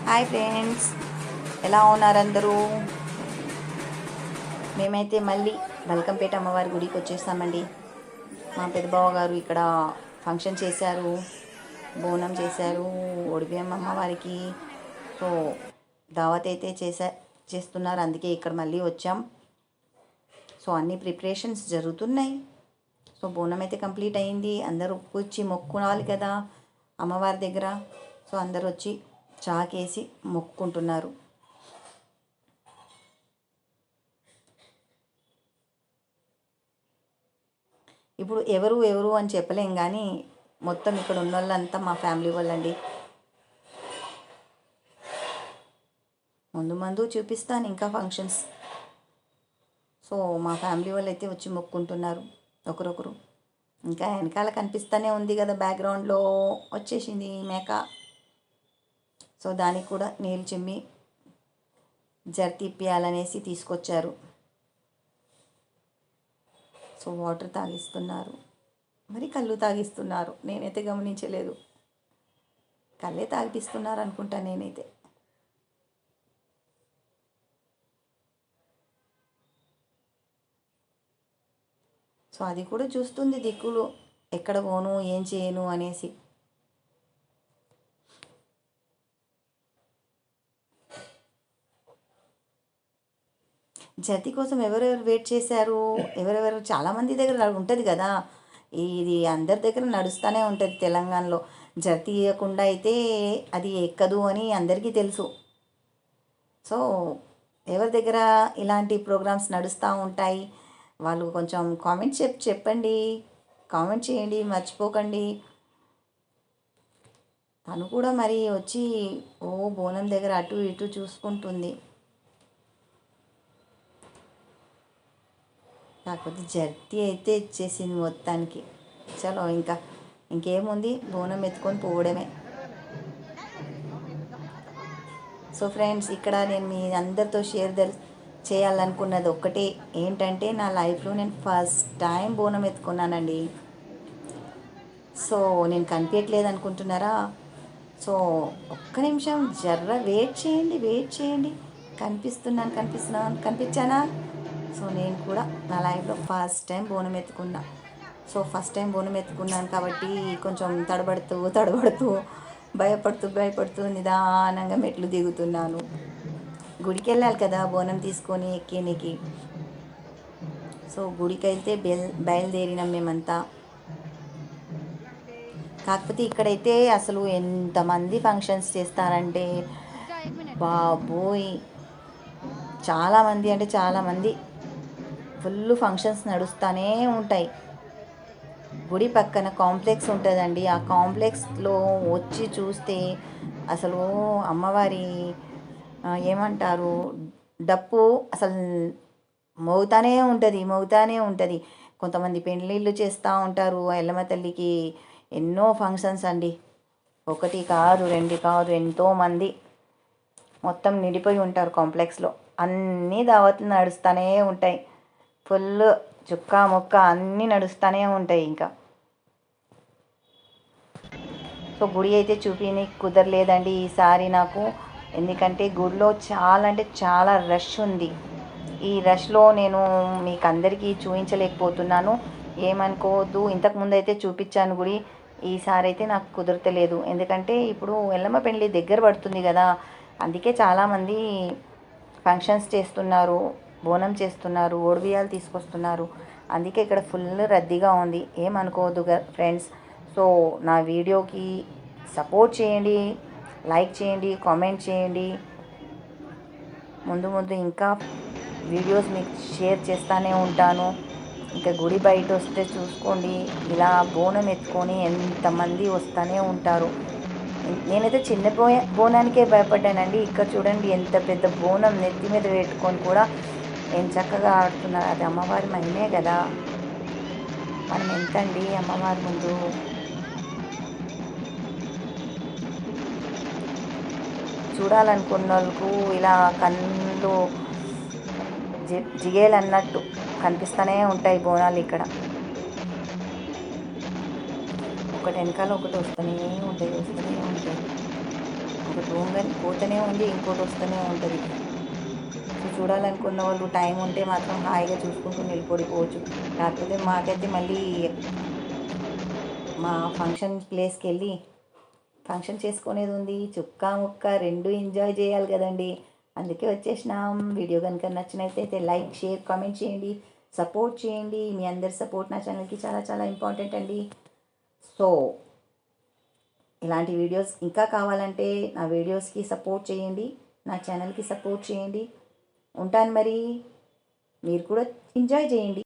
Hi friends, ఎలా ఉన్నారు అందరూ? మేమైతే మళ్ళీ బల్కంపేట అమ్మవారి గుడికి వచ్చేసామండి. మా పెద్దబావ గారు ఇక్కడ ఫంక్షన్ చేశారు, బోనం చేశారు ఒడిబియ్యం అమ్మవారికి. సో దావత్ అయితే చేస్తున్నారు, అందుకే ఇక్కడ మళ్ళీ వచ్చాం. సో అన్ని ప్రిపరేషన్స్ జరుగుతున్నాయి. సో బోనం అయితే కంప్లీట్ అయింది. అందరూ వచ్చి మొక్కుకోవాలి కదా అమ్మవారి దగ్గర. సో అందరూ వచ్చి చాకేసి మొక్కుకుంటున్నారు. ఇప్పుడు ఎవరు ఎవరు అని చెప్పలేం, కానీ మొత్తం ఇక్కడ ఉన్న వాళ్ళంతా మా ఫ్యామిలీ వాళ్ళండి. ముందు ముందు చూపిస్తాను ఇంకా ఫంక్షన్స్. సో మా ఫ్యామిలీ వాళ్ళు అయితే వచ్చి మొక్కుంటున్నారు ఒకరొకరు. ఇంకా వెనకాల కనిపిస్తూనే ఉంది కదా, బ్యాక్గ్రౌండ్లో వచ్చేసింది మేక. సో దానికి కూడా నీళ్ళు చిమ్మి జర్తిప్పియాలనేసి తీసుకొచ్చారు. సో వాటర్ తాగిస్తున్నారు, మరి కళ్ళు తాగిస్తున్నారు. నేనైతే గమనించలేదు, కళ్ళే తాగిపిస్తున్నారు అనుకుంటా నేనైతే. సో అది కూడా చూస్తుంది దిక్కులు, ఎక్కడ పోను ఏం చేయను అనేసి. జతి కోసం ఎవరెవరు వెయిట్ చేశారు, ఎవరెవరు చాలామంది దగ్గర ఉంటుంది కదా, ఇది అందరి దగ్గర నడుస్తూనే ఉంటుంది తెలంగాణలో. జతి ఇవ్వకుండా అయితే అది ఎక్కదు అని అందరికీ తెలుసు. సో ఎవరి దగ్గర ఇలాంటి ప్రోగ్రామ్స్ నడుస్తూ ఉంటాయి వాళ్ళు కొంచెం కామెంట్ చెప్పండి, కామెంట్ చేయండి, మర్చిపోకండి. తను కూడా మరి వచ్చి బోనం దగ్గర అటు ఇటు చూసుకుంటుంది. కాకపోతే జర్తి అయితే ఇచ్చేసింది మొత్తానికి. చలో ఇంకేముంది, బోనం ఎత్తుకొని పోవడమే. సో ఫ్రెండ్స్, ఇక్కడ నేను మీ అందరితో చేయాలనుకున్నది ఒక్కటే ఏంటంటే, నా లైఫ్లో నేను ఫస్ట్ టైం బోనం ఎత్తుకున్నానండి. సో నేను కనిపించట్లేదు అనుకుంటున్నారా? సో ఒక్క నిమిషం వెయిట్ చేయండి. కనిపించానా? సో నేను కూడా నా లైఫ్లో ఫస్ట్ టైం బోనం ఎత్తుకున్నా. సో ఫస్ట్ టైం బోనం ఎత్తుకున్నాను కాబట్టి కొంచెం తడబడుతూ భయపడుతూ నిదానంగా మెట్లు దిగుతున్నాను. గుడికి వెళ్ళాలి కదా బోనం తీసుకొని ఎక్కేనికి. సో గుడికి అయితే బయలుదేరినాం మేమంతా. కాకపోతే ఇక్కడైతే అసలు ఎంతమంది ఫంక్షన్స్ చేస్తారంటే బాబోయ్, చాలామంది అంటే చాలామంది. ఫుల్ ఫంక్షన్స్ నడుస్తూనే ఉంటాయి. గుడి పక్కన కాంప్లెక్స్ ఉంటుందండి. ఆ కాంప్లెక్స్లో వచ్చి చూస్తే అసలు అమ్మవారి ఏమంటారు, డప్పు అసలు మోగుతానే ఉంటుంది. కొంతమంది పెళ్ళిళ్ళు చేస్తూ ఉంటారు ఎల్లమ్మ తల్లికి. ఎన్నో ఫంక్షన్స్ అండి, ఒకటి కాదు రెండు కాదు, ఎంతోమంది మొత్తం నిండిపోయి ఉంటారు కాంప్లెక్స్లో. అన్నీ దావత్లు నడుస్తూనే ఉంటాయి. ఫుల్ చుక్క ముక్క అన్నీ నడుస్తూనే ఉంటాయి. ఇంకా సో గుడి అయితే చూపించడానికి కుదరలేదండి ఈసారి నాకు, ఎందుకంటే గుడిలో చాలా అంటే చాలా రష్ ఉంది. ఈ రష్లో నేను మీకు అందరికీ చూపించలేకపోతున్నాను, ఏమనుకోవద్దు. ఇంతకుముందు అయితే చూపించాను గుడి, ఈసారి అయితే నాకు కుదరతలేదు. ఎందుకంటే ఇప్పుడు ఎల్లమ్మ పెళ్ళి దగ్గర పడుతుంది కదా, అందుకే చాలామంది ఫంక్షన్స్ చేస్తున్నారు, బోనం చేస్తున్నారు, ఓడిబియ్యాలు తీసుకొస్తున్నారు. అందుకే ఇక్కడ ఫుల్ రద్దీగా ఉంది, ఏమనుకోవద్దు ఫ్రెండ్స్. సో నా వీడియోకి సపోర్ట్ చేయండి, లైక్ చేయండి, కామెంట్ చేయండి. ముందు ఇంకా వీడియోస్ మీకు షేర్ చేస్తూనే ఉంటాను. ఇంకా గుడి బయట వస్తే చూసుకోండి, ఇలా బోనం ఎత్తుకొని ఎంతమంది వస్తూనే ఉంటారు. నేనైతే చిన్న బోనానికే భయపడ్డానండి. ఇక్కడ చూడండి ఎంత పెద్ద బోనం నెత్తి మీద పెట్టుకొని కూడా నేను చక్కగా ఆడుతున్నారు. అది అమ్మవారి మహిమే కదా, మనం ఎంతండి అమ్మవారి ముందు. చూడాలనుకున్న వాళ్ళకు ఇలా కళ్ళు జిగేలన్నట్టు కనిపిస్తూనే ఉంటాయి బోనాలు ఇక్కడ. ఒకటి వెనకాల ఒకటి వస్తూనే ఉంటాయి. ఒకటి పోతూనే ఉంది, ఇంకోటి వస్తూనే ఉంటుంది. సో చూడాలనుకున్న వాళ్ళు టైం ఉంటే మాత్రం హాయిగా చూసుకుంటూ నిలబడిపోవచ్చు. కాకపోతే మాకైతే మళ్ళీ మా ఫంక్షన్ ప్లేస్కి వెళ్ళి ఫంక్షన్ చేసుకునేది ఉంది. చుక్క ముక్క రెండు ఎంజాయ్ చేయాలి కదండి. అందుకే వచ్చేసినాం. వీడియో కనుక నచ్చినట్లయితే లైక్, షేర్, కామెంట్ చేయండి, సపోర్ట్ చేయండి. మీ అందరి సపోర్ట్ నా ఛానల్కి చాలా చాలా ఇంపార్టెంట్ అండి. సో ఇలాంటి వీడియోస్ ఇంకా కావాలంటే నా వీడియోస్కి సపోర్ట్ చేయండి, నా ఛానల్కి సపోర్ట్ చేయండి. ఉంటాను మరి. మీరు కూడా ఎంజాయ్ చేయండి.